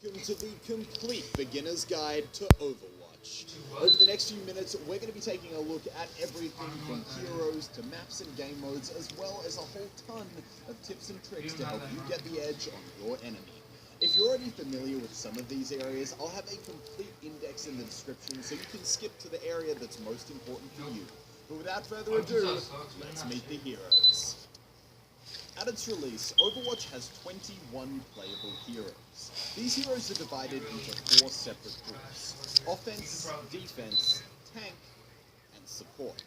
Welcome to the complete beginner's guide to Overwatch. Over the next few minutes, we're going to be taking a look at everything from heroes to maps and game modes, as well as a whole ton of tips and tricks to help you get the edge on your enemy. If you're already familiar with some of these areas, I'll have a complete index in the description so you can skip to the area that's most important for you. But without further ado, let's meet the heroes. At its release, Overwatch has 21 playable heroes. These heroes are divided into 4 separate groups: offense, defense, tank, and support.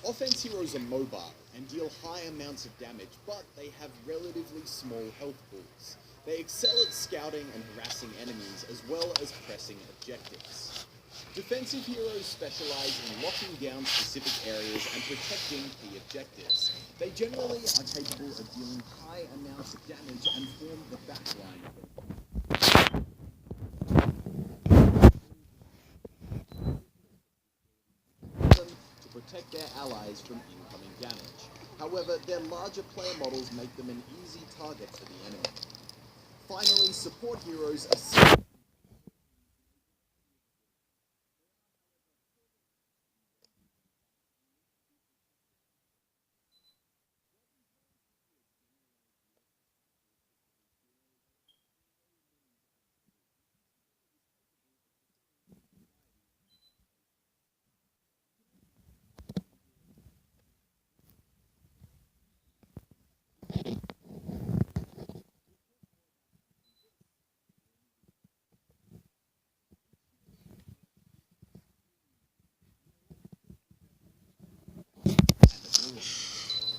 Offense heroes are mobile and deal high amounts of damage, but they have relatively small health pools. They excel at scouting and harassing enemies, as well as pressing objectives. Defensive heroes specialize in locking down specific areas and protecting key objectives. They generally are capable of dealing high amounts of damage and form the backline to protect their allies from incoming damage. However, their larger player models make them an easy target for the enemy. Finally, support heroes are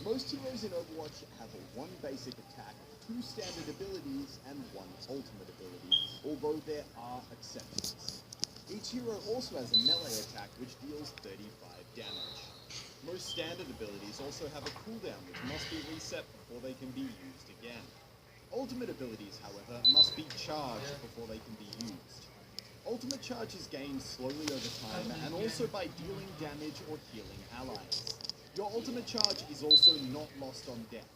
Most heroes in Overwatch have one basic attack, 2 standard abilities, and 1 ultimate ability, although there are exceptions. Each hero also has a melee attack which deals 35 damage. Most standard abilities also have a cooldown which must be reset before they can be used again. Ultimate abilities, however, must be charged before they can be used. Ultimate charge is gained slowly over time and also by dealing damage or healing allies. Your ultimate charge is also not lost on death.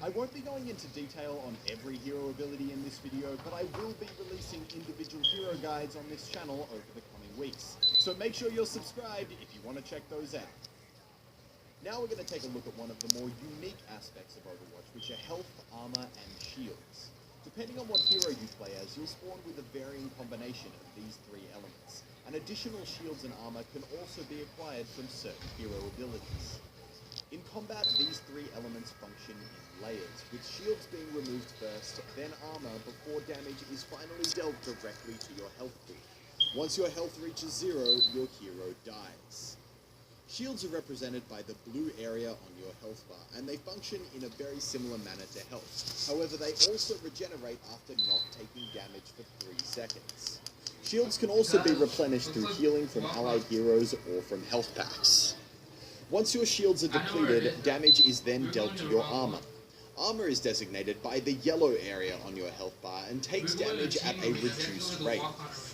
I won't be going into detail on every hero ability in this video, but I will be releasing individual hero guides on this channel over the coming weeks. So make sure you're subscribed if you want to check those out. Now we're going to take a look at one of the more unique aspects of Overwatch, which are health, armor, and shields. Depending on what hero you play as, you'll spawn with a varying combination of these 3 elements. And additional shields and armor can also be acquired from certain hero abilities. In combat, these 3 elements function in layers, with shields being removed first, then armor before damage is finally dealt directly to your health pool. Once your health reaches 0, your hero dies. Shields are represented by the blue area on your health bar, and they function in a very similar manner to health. However, they also regenerate after not taking damage for 3 seconds. Shields can also be replenished through healing from allied heroes or from health packs. Once your shields are depleted, damage is then dealt to your armor. Armor is designated by the yellow area on your health bar and takes damage at a reduced rate.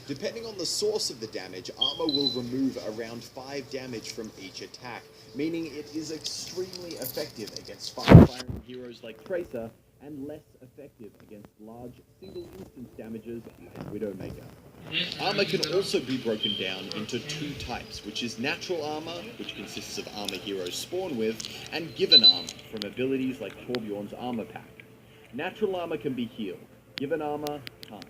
Depending on the source of the damage, armor will remove around 5 damage from each attack, meaning it is extremely effective against fast-firing heroes like Tracer, and less effective against large single-instance damages like Widowmaker. Armor can also be broken down into 2 types, which is natural armor, which consists of armor heroes spawn with, and given armor, from abilities like Torbjorn's armor pack. Natural armor can be healed, given armor can't.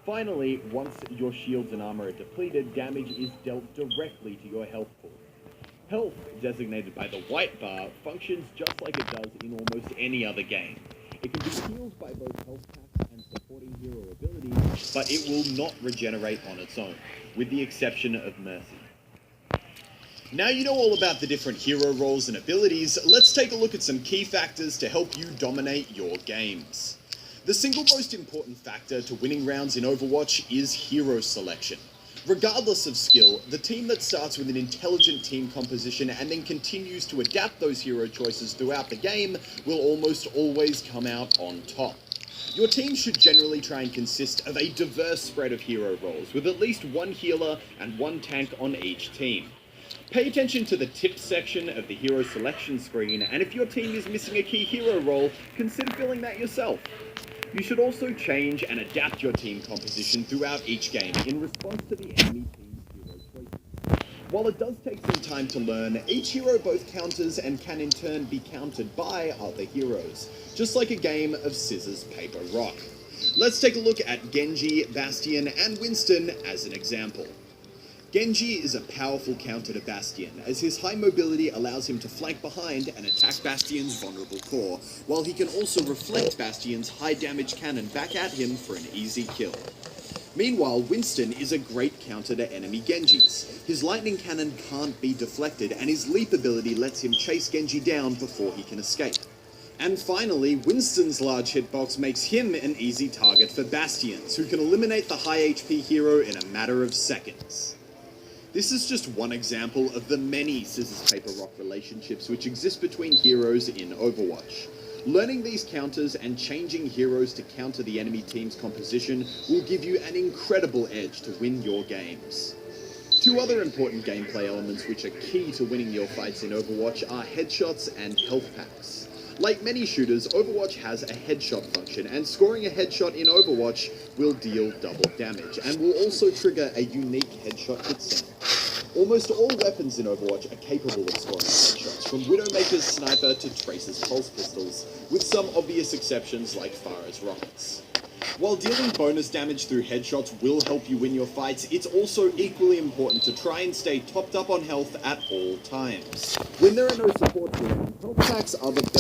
Finally, once your shields and armor are depleted, damage is dealt directly to your health pool. Health, designated by the white bar, functions just like it does in almost any other game. It can be healed by both health packs and supporting hero abilities, but it will not regenerate on its own, with the exception of Mercy. Now you know all about the different hero roles and abilities, let's take a look at some key factors to help you dominate your games. The single most important factor to winning rounds in Overwatch is hero selection. Regardless of skill, the team that starts with an intelligent team composition and then continues to adapt those hero choices throughout the game will almost always come out on top. Your team should generally try and consist of a diverse spread of hero roles, with at least 1 healer and 1 tank on each team. Pay attention to the tips section of the hero selection screen, and if your team is missing a key hero role, consider filling that yourself. You should also change and adapt your team composition throughout each game in response to the enemy team's hero choices. While it does take some time to learn, each hero both counters and can in turn be countered by other heroes, just like a game of scissors, paper, rock. Let's take a look at Genji, Bastion, and Winston as an example. Genji is a powerful counter to Bastion, as his high mobility allows him to flank behind and attack Bastion's vulnerable core, while he can also reflect Bastion's high damage cannon back at him for an easy kill. Meanwhile, Winston is a great counter to enemy Genjis. His lightning cannon can't be deflected, and his leap ability lets him chase Genji down before he can escape. And finally, Winston's large hitbox makes him an easy target for Bastions, who can eliminate the high HP hero in a matter of seconds. This is just one example of the many scissors-paper-rock relationships which exist between heroes in Overwatch. Learning these counters and changing heroes to counter the enemy team's composition will give you an incredible edge to win your games. Two other important gameplay elements which are key to winning your fights in Overwatch are headshots and health packs. Like many shooters, Overwatch has a headshot function, and scoring a headshot in Overwatch will deal double damage, and will also trigger a unique headshot hit sound. Almost all weapons in Overwatch are capable of scoring headshots, from Widowmaker's sniper to Tracer's pulse pistols, with some obvious exceptions like Pharah's rockets. While dealing bonus damage through headshots will help you win your fights, it's also equally important to try and stay topped up on health at all times. When there are no support heroes, health packs are the best.